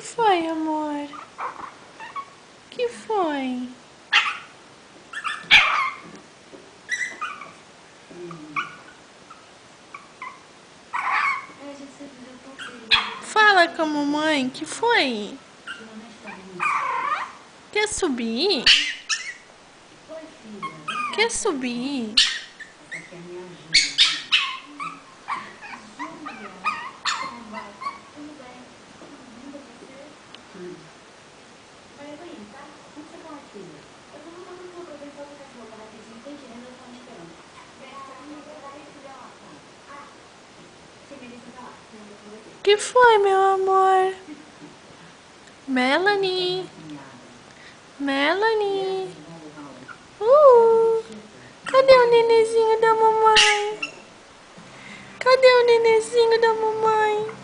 foi, amor? Que foi? Fala com a mamãe, que foi? Quer subir? Quer subir? Que foi, meu amor? Melanie? Melanie? Cadê o nenezinho da mamãe? Cadê o nenezinho da mamãe?